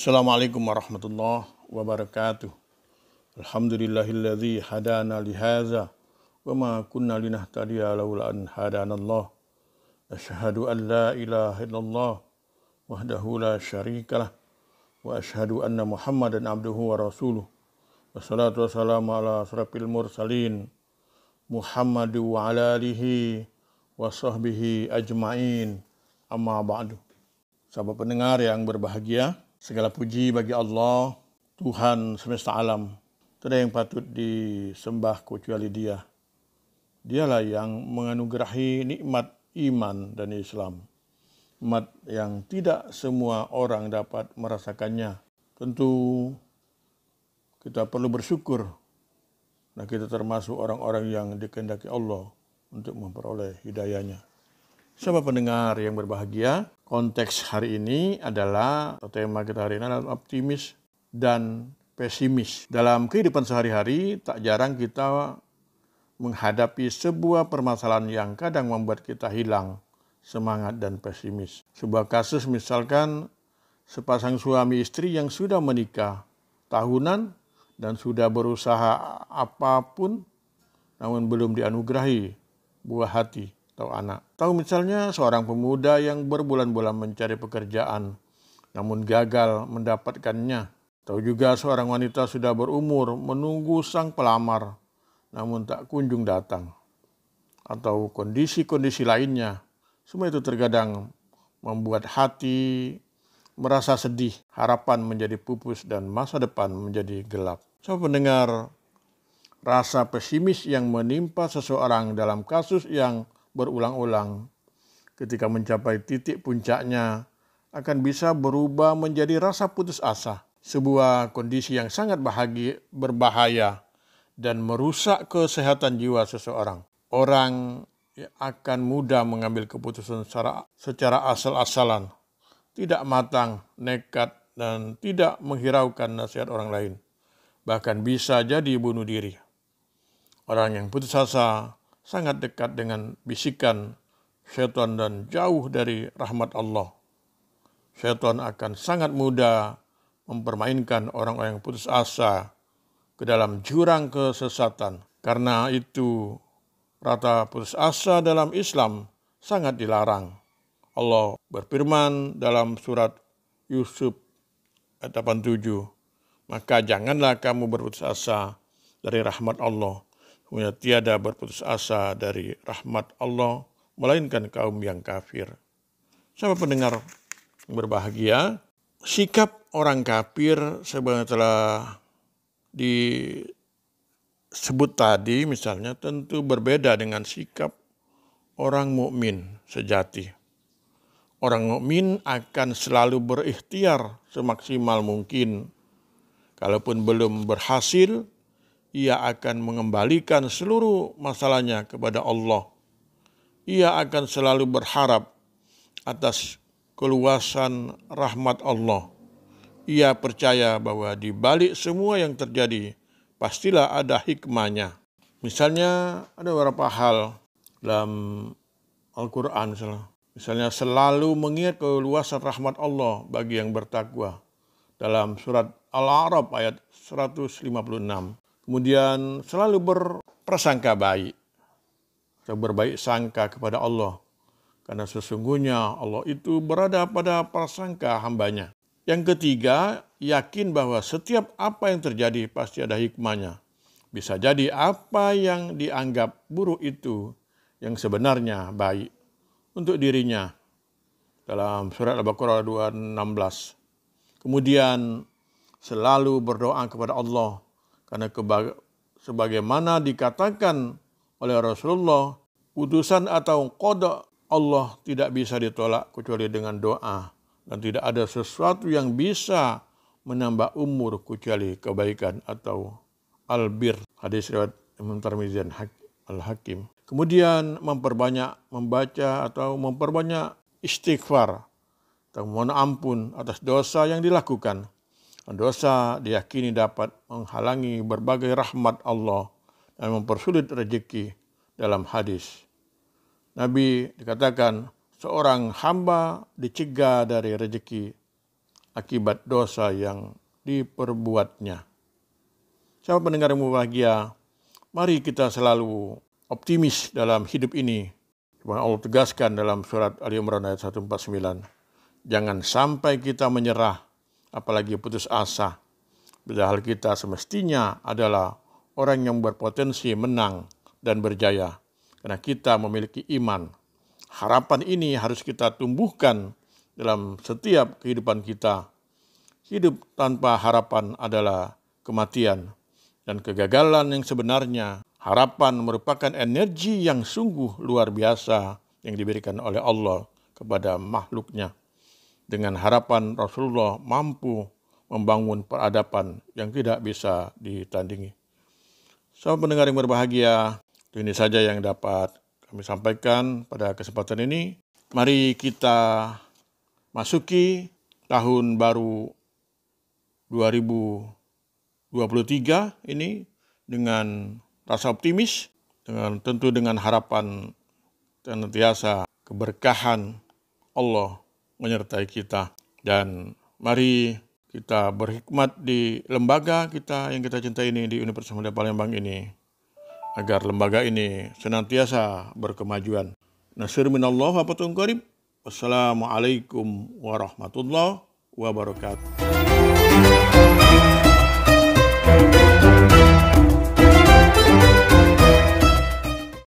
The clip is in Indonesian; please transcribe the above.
Assalamualaikum warahmatullahi wabarakatuh. Alhamdulillahilladzi hadana lihaza wa ma kunna linahtadiya laula an hadanallah. Asyhadu an la ilaha illallah wahdahu la syarikalah wa asyhadu anna Muhammadan abduhu wa rasuluh. Wassalatu wassalamu ala asrafil mursalin Muhammadu wa ala alihi wa sahbihi ajma'in. Amma ba'du. Sahabat pendengar yang berbahagia, segala puji bagi Allah, Tuhan semesta alam. Tidak yang patut disembah kecuali Dia. Dialah yang menganugerahi nikmat iman dan Islam. Nikmat yang tidak semua orang dapat merasakannya. Tentu kita perlu bersyukur. Nah, kita termasuk orang-orang yang dikehendaki Allah untuk memperoleh hidayahnya. Sahabat pendengar yang berbahagia, konteks hari ini adalah, atau tema kita hari ini adalah optimis dan pesimis. Dalam kehidupan sehari-hari, tak jarang kita menghadapi sebuah permasalahan yang kadang membuat kita hilang semangat dan pesimis. Sebuah kasus misalkan sepasang suami istri yang sudah menikah tahunan dan sudah berusaha apapun, namun belum dianugerahi buah hati atau anak. Tahu misalnya seorang pemuda yang berbulan-bulan mencari pekerjaan namun gagal mendapatkannya. Tahu juga seorang wanita sudah berumur menunggu sang pelamar namun tak kunjung datang. Atau kondisi-kondisi lainnya. Semua itu terkadang membuat hati merasa sedih, harapan menjadi pupus dan masa depan menjadi gelap. Sahabat pendengar, rasa pesimis yang menimpa seseorang dalam kasus yang berulang-ulang ketika mencapai titik puncaknya akan bisa berubah menjadi rasa putus asa. Sebuah kondisi yang sangat berbahaya dan merusak kesehatan jiwa seseorang. Orang akan mudah mengambil keputusan secara asal-asalan, tidak matang, nekat, dan tidak menghiraukan nasihat orang lain. Bahkan bisa jadi bunuh diri. Orang yang putus asa sangat dekat dengan bisikan syaitan dan jauh dari rahmat Allah. Syaitan akan sangat mudah mempermainkan orang-orang yang putus asa ke dalam jurang kesesatan. Karena itu, rata putus asa dalam Islam sangat dilarang. Allah berfirman dalam surat Yusuf ayat 87, maka janganlah kamu berputus asa dari rahmat Allah. Sebenarnya tiada berputus asa dari rahmat Allah, melainkan kaum yang kafir. Sahabat pendengar yang berbahagia, sikap orang kafir sebenarnya telah disebut tadi misalnya tentu berbeda dengan sikap orang mukmin sejati. Orang mukmin akan selalu berikhtiar semaksimal mungkin. Kalaupun belum berhasil, ia akan mengembalikan seluruh masalahnya kepada Allah. Ia akan selalu berharap atas keluasan rahmat Allah. Ia percaya bahwa di balik semua yang terjadi, pastilah ada hikmahnya. Misalnya ada beberapa hal dalam Al-Quran. Misalnya selalu mengingat keluasan rahmat Allah bagi yang bertakwa. Dalam surat Al-A'raf ayat 156. Kemudian selalu berprasangka baik atau berbaik sangka kepada Allah. Karena sesungguhnya Allah itu berada pada prasangka hambanya. Yang ketiga, yakin bahwa setiap apa yang terjadi pasti ada hikmahnya. Bisa jadi apa yang dianggap buruk itu yang sebenarnya baik untuk dirinya. Dalam surat Al-Baqarah 216. Kemudian selalu berdoa kepada Allah. Karena sebagaimana dikatakan oleh Rasulullah, putusan atau qada Allah tidak bisa ditolak kecuali dengan doa. Dan tidak ada sesuatu yang bisa menambah umur kecuali kebaikan atau albir. Hadis riwayat Imam Tirmidzi dan Al-Hakim. Kemudian memperbanyak membaca atau memperbanyak istighfar atau mohon ampun atas dosa yang dilakukan. Dosa diyakini dapat menghalangi berbagai rahmat Allah dan mempersulit rezeki dalam hadis. Nabi dikatakan seorang hamba dicegah dari rezeki akibat dosa yang diperbuatnya. Sahabat pendengar yang berbahagia, mari kita selalu optimis dalam hidup ini. Allah tegaskan dalam surat Ali Imran ayat 149. Jangan sampai kita menyerah, apalagi putus asa. Padahal kita semestinya adalah orang yang berpotensi menang dan berjaya. Karena kita memiliki iman. Harapan ini harus kita tumbuhkan dalam setiap kehidupan kita. Hidup tanpa harapan adalah kematian. Dan kegagalan yang sebenarnya, harapan merupakan energi yang sungguh luar biasa yang diberikan oleh Allah kepada makhluknya. Dengan harapan Rasulullah mampu membangun peradaban yang tidak bisa ditandingi. Sahabat pendengar yang berbahagia, ini saja yang dapat kami sampaikan pada kesempatan ini. Mari kita masuki tahun baru 2023 ini dengan rasa optimis, tentu dengan harapan senantiasa keberkahan Allah menyertai kita. Dan mari kita berhikmat di lembaga kita yang kita cintai ini, di Universitas Muhammadiyah Palembang ini, agar lembaga ini senantiasa berkemajuan. Nasir minallah wa fatun qarib. Wassalamualaikum warahmatullahi wabarakatuh.